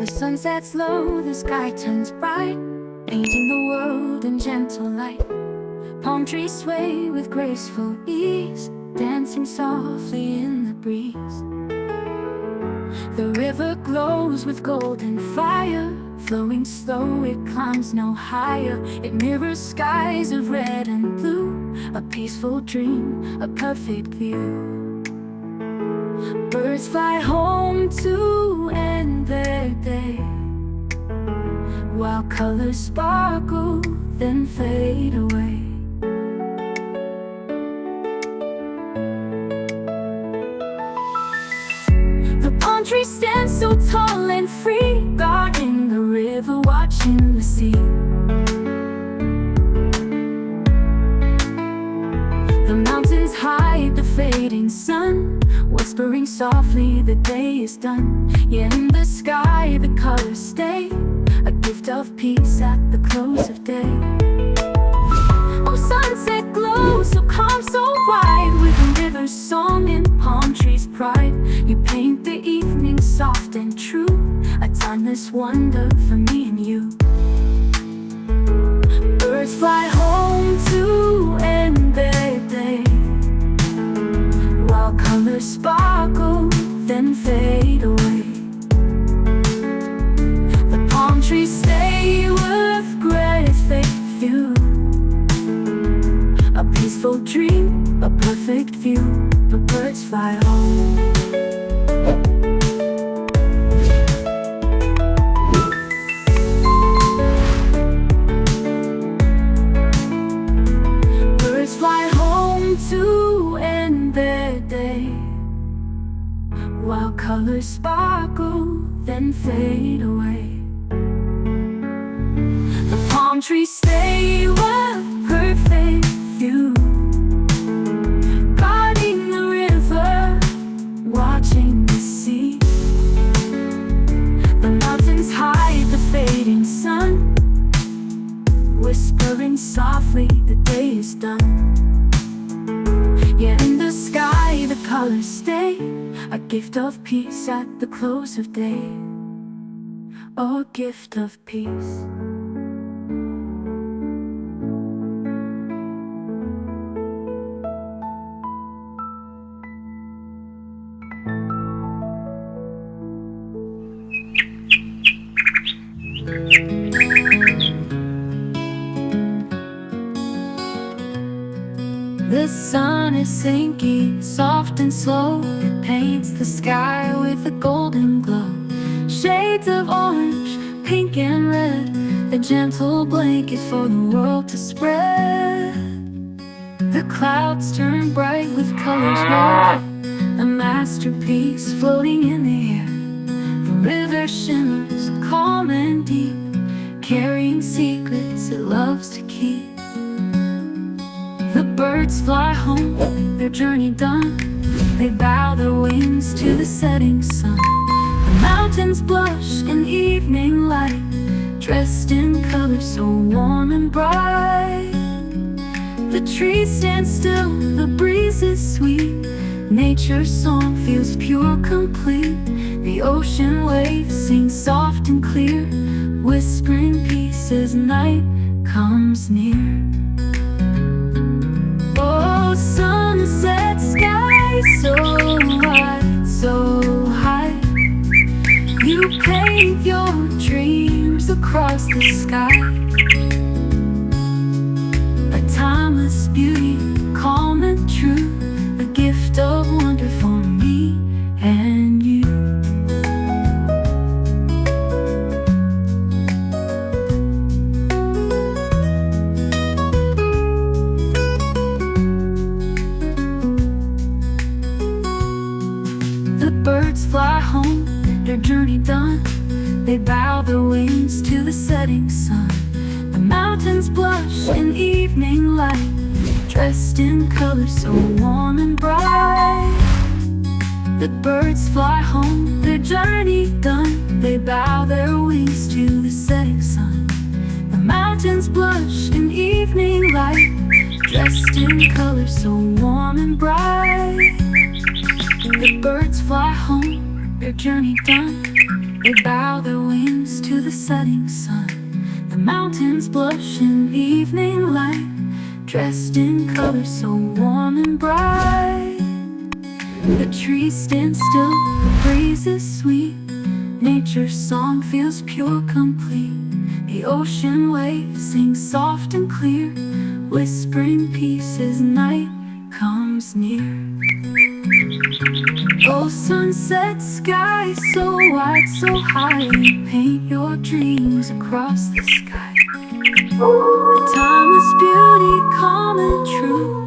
The sun sets low, the sky turns bright, painting the world in gentle light. Palm trees sway with graceful ease, dancing softly in the breeze. The river glows with golden fire, flowing slow, it climbs no higher. It mirrors skies of red and blue, a peaceful dream, a perfect view. Birds fly home to end their day, while colors sparkle, then fade away. The palm tree stands so tall and free, guarding the river, watching the sea. The mountains hide the fading sun, whispering softly the day is done. Yeah, in the sky the colors stay, a gift of peace at the close of day. Oh, sunset glow, so calm, so wide, with a river's song and palm trees' pride. You paint the evening soft and true, a timeless wonder for me and you. Birds fly home to end their day, while colors sparkle, then fade away. The palm trees stay with graceful view, a peaceful dream, a perfect view. The birds fly home. Birds fly home to end their day, while colors sparkle, then fade away. The palm trees stay with perfect view, guarding the river, watching the sea. The mountains hide the fading sun, whispering softly the day is done. Yeah, in the sky the colors stay, a gift of peace at the close of day. Oh, a gift of peace. The sun is sinking, soft and slow. It paints the sky with a golden glow. Shades of orange, pink and red, a gentle blanket for the world to spread. The clouds turn bright with colors red, a masterpiece floating in the air. The river shimmers calm and deep, carrying secrets it loves to keep. The birds fly home, their journey done. They bow their wings to the setting sun. The mountains blush in evening light, dressed in colors so warm and bright. The trees stand still, the breeze is sweet, nature's song feels pure, complete. The ocean waves sing soft and clear, whispering peace as night comes near. Oh, sunset sky so wide, so high, you paint your dreams across the sky. A timeless beauty, calm and true, a gift of wonder for me and you. The birds fly home, their journey done. They bow their wings to the setting sun. The mountains blush in evening light, dressed in colors so warm and bright. The birds fly home, their journey done. They bow their wings to the setting sun. The mountains blush in evening light, dressed in colors so warm and bright. The birds fly home, their journey done. They bow their wings to the setting sun. The mountains blush in evening light, dressed in colors so warm and bright. The trees stand still, the breeze is sweet. Nature's song feels pure, complete. The ocean waves sing soft and clear, whispering peace as night comes near. Oh, sunset sky, so wide, so high, paint your dreams across the sky. The timeless beauty, calm and true,